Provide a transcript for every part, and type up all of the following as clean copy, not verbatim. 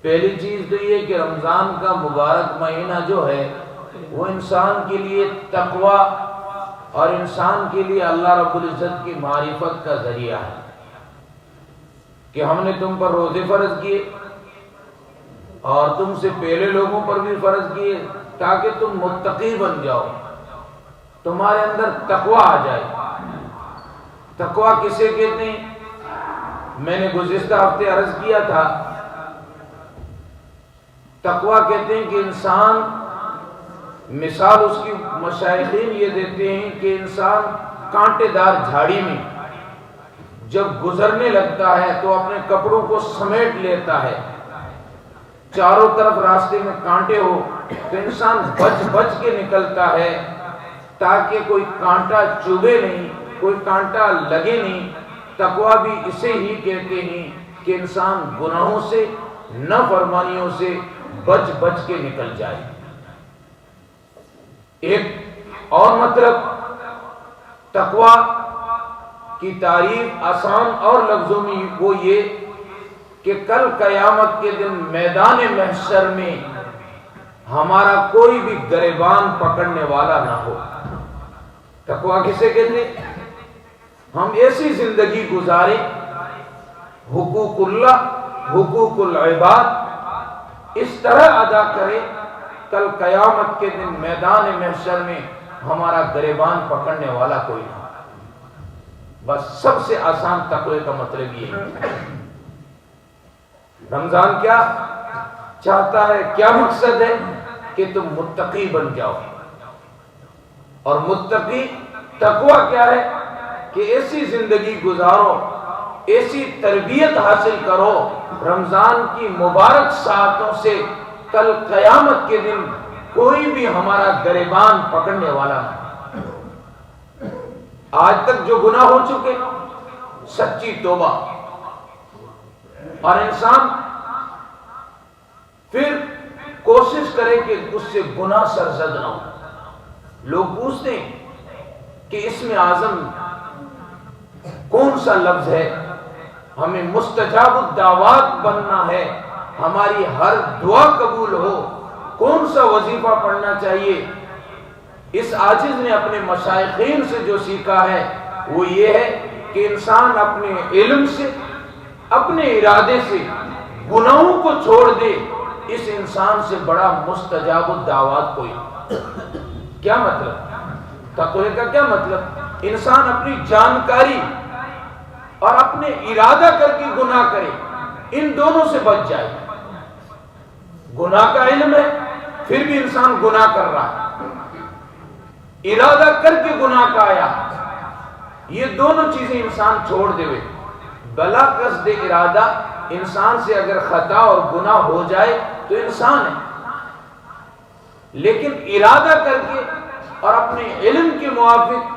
پہلی چیز تو یہ کہ رمضان کا مبارک مہینہ جو ہے وہ انسان کے لیے تقوی اور انسان کے لیے اللہ رب العزت کی معرفت کا ذریعہ ہے کہ ہم نے تم پر روزے فرض کیے اور تم سے پہلے لوگوں پر بھی فرض کیے تاکہ تم متقی بن جاؤ، تمہارے اندر تقوی آ جائے۔ تقوی کسے کہتے ہیں؟ میں نے گزشتہ ہفتے عرض کیا تھا، تقوی کہتے ہیں کہ انسان، مثال اس کی مشائخین یہ دیتے ہیں کہ انسان کانٹے دار جھاڑی میں جب گزرنے لگتا ہے تو اپنے کپڑوں کو سمیٹ لیتا ہے، چاروں طرف راستے میں کانٹے ہو تو انسان بچ بچ کے نکلتا ہے تاکہ کوئی کانٹا چبھے نہیں، کوئی کانٹا لگے نہیں۔ تقوی بھی اسے ہی کہتے ہیں کہ انسان گناہوں سے، نافرمانیوں سے بچ بچ کے نکل جائے۔ ایک اور مطلب تقوی کی تعریف آسان اور لفظوں میں وہ یہ کہ کل قیامت کے دن میدان محشر میں ہمارا کوئی بھی گریبان پکڑنے والا نہ ہو۔ تقوی کسے کہتے ہیں؟ ہم ایسی زندگی گزاریں، حقوق اللہ، حقوق العباد اس طرح ادا کریں کل قیامت کے دن میدان محشر میں ہمارا گریبان پکڑنے والا کوئی نہ ہو۔ بس سب سے آسان تقوی کا مطلب یہ ہے۔ رمضان کیا چاہتا ہے، کیا مقصد ہے؟ کہ تم متقی بن جاؤ۔ اور متقی تقوی کیا ہے؟ کہ ایسی زندگی گزارو، ایسی تربیت حاصل کرو رمضان کی مبارک ساعتوں سے کل قیامت کے دن کوئی بھی ہمارا گریبان پکڑنے والا نہ۔ آج تک جو گناہ ہو چکے، سچی توبہ، اور انسان پھر کوشش کرے کہ اس سے گناہ سرزد نہ ہو۔ لوگ پوچھتے ہیں کہ اس میں اعظم کون سا لفظ ہے؟ ہمیں مستجاب الدعوات بننا ہے، ہماری ہر دعا قبول ہو، کون سا وظیفہ پڑھنا چاہیے؟ اس عاجز نے اپنے مشائخین سے جو سیکھا ہے وہ یہ ہے کہ انسان اپنے علم سے، اپنے ارادے سے گناہوں کو چھوڑ دے، اس انسان سے بڑا مستجاب الدعوات کوئی۔ کیا مطلب؟ تقوی کا کیا مطلب؟ انسان اپنی جانکاری اور اپنے ارادہ کر کے گناہ کرے، ان دونوں سے بچ جائے۔ گناہ کا علم ہے پھر بھی انسان گناہ کر رہا ہے، ارادہ کر کے گناہ کا آیا، یہ دونوں چیزیں انسان چھوڑ دے۔ بلا قصد ارادہ انسان سے اگر خطا اور گناہ ہو جائے تو انسان ہے، لیکن ارادہ کر کے اور اپنے علم کے موافق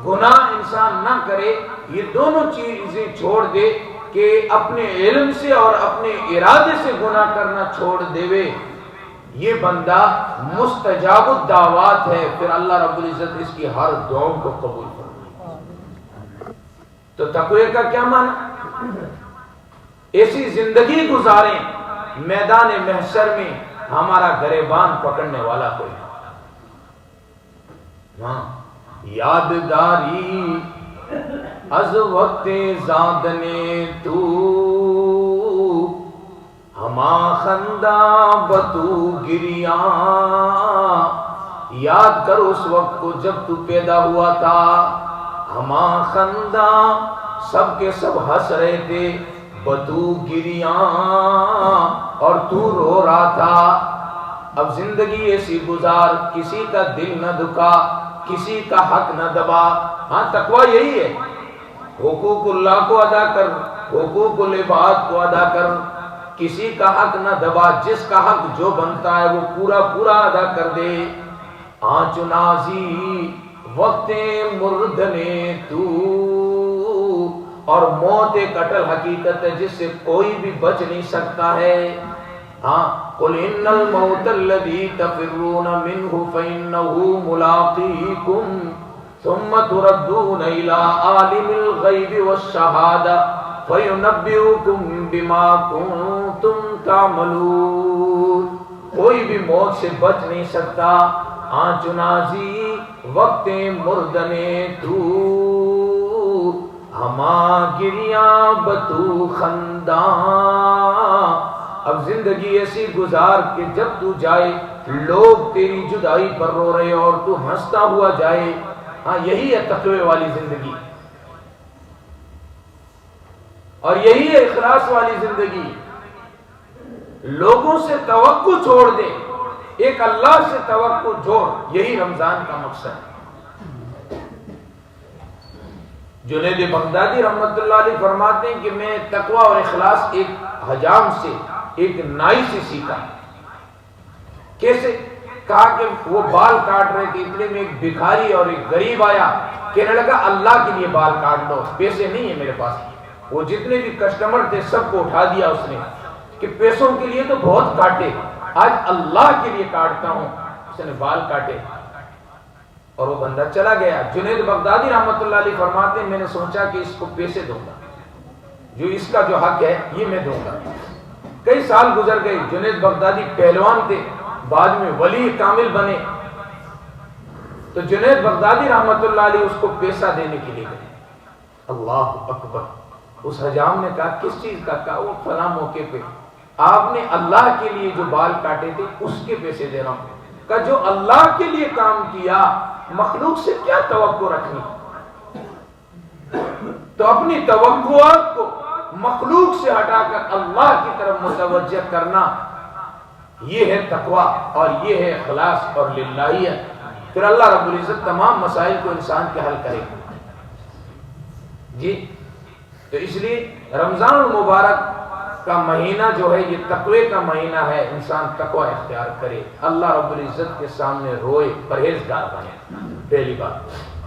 گناہ انسان نہ کرے، یہ دونوں چیزیں چھوڑ دے کہ اپنے علم سے اور اپنے ارادے سے گناہ کرنا چھوڑ دے، یہ بندہ مستجاب الدعوات ہے، پھر اللہ رب العزت اس کی ہر دعاؤں کو قبول فرمائے۔ تو تقوی کا کیا معنی؟ ایسی زندگی گزاریں میدان محشر میں ہمارا گریبان پکڑنے والا کوئی نہ۔ یادداری از وقت زادنے تو، ہما خندہ بتو گریاں، یاد کرو اس وقت کو جب تو پیدا ہوا تھا، ہما خندہ سب کے سب ہنس رہے تھے، بتو گریاں اور تو رو رہا تھا۔ اب زندگی ایسی گزار، کسی کا دل نہ دکھا، کسی کا حق نہ دبا۔ ہاں تقوی یہی ہے، حقوق اللہ کو ادا کر، حقوق العباد کو ادا کر، کسی کا حق نہ دبا، جس کا حق جو بنتا ہے وہ پورا پورا ادا کر دے۔ آنچ نازی وقت مردنے تو، اور موت ایک اٹل حقیقت ہے جس سے کوئی بھی بچ نہیں سکتا ہے۔ ہاں قل ان الموت الذی تفرون منہ فانہ ملاقیکم ثم تردون الی عالم الغیب والشہادہ فینبئکم بما کنتم تعملون، کوئی بھی موت سے بچ نہیں سکتا، آنچنازی وقت مردنے تو، ہما گریاں بتو خنداں۔ اب زندگی ایسی گزار کہ جب تو جائے لوگ تیری جدائی پر رو رہے اور تو ہنستا ہوا جائے۔ ہاں یہی ہے تقوی والی زندگی، اور یہی ہے اخلاص والی زندگی۔ لوگوں سے توقع چھوڑ دے، ایک اللہ سے توقع جوڑ، یہی رمضان کا مقصد ہے۔ جنید بغدادی رحمت اللہ علیہ فرماتے ہیں کہ میں تقوی اور اخلاص ایک حجام سے، ایک نائی سے سیکھا۔ کیسے؟ کہا کہ وہ بال کاٹ رہے تھے، اتنے میں ایک بھکاری اور ایک غریب آیا، کہنے لگا اللہ کے لیے بال کاٹ لو، پیسے نہیں ہے میرے پاس۔ وہ جتنے بھی کسٹمر تھے سب کو اٹھا دیا اس نے کہ پیسوں کے لیے تو بہت کاٹے، آج اللہ کے لیے کاٹتا ہوں۔ اس نے بال کاٹے اور وہ بندہ چلا گیا۔ جنید بغدادی رحمت اللہ علیہ فرماتے ہیں میں نے سوچا کہ اس کو پیسے دوں گا، جو اس کا جو حق ہے یہ میں دوں گا۔ کئی سال گزر گئے، جنید بغدادی پہلوان تھے، بعد میں ولی کامل بنے، تو جنید بغدادی رحمت اللہ علیہ اس کو پیسہ دینے کے لیے گئے۔ اللہ اکبر! اس حجام نے کہا کس چیز کا؟ کہا وہ فلاں موقع پہ آپ نے اللہ کے لیے جو بال کاٹے تھے اس کے پیسے دے رہا ہوں۔ کہا جو اللہ کے لیے کام کیا مخلوق سے کیا توقع رکھنی؟ تو اپنی توقعات کو مخلوق سے ہٹا کر اللہ کی طرف متوجہ کرنا، یہ ہے تقوی اور یہ ہے اخلاص اور للہیت۔ پھر اللہ رب العزت تمام مسائل کو انسان کے حل کرے گا۔ جی تو اس لیے رمضان المبارک کا مہینہ جو ہے یہ تقوی کا مہینہ ہے، انسان تقوی اختیار کرے، اللہ رب العزت کے سامنے روئے، پرہیزگار بنے۔ پہلی بات۔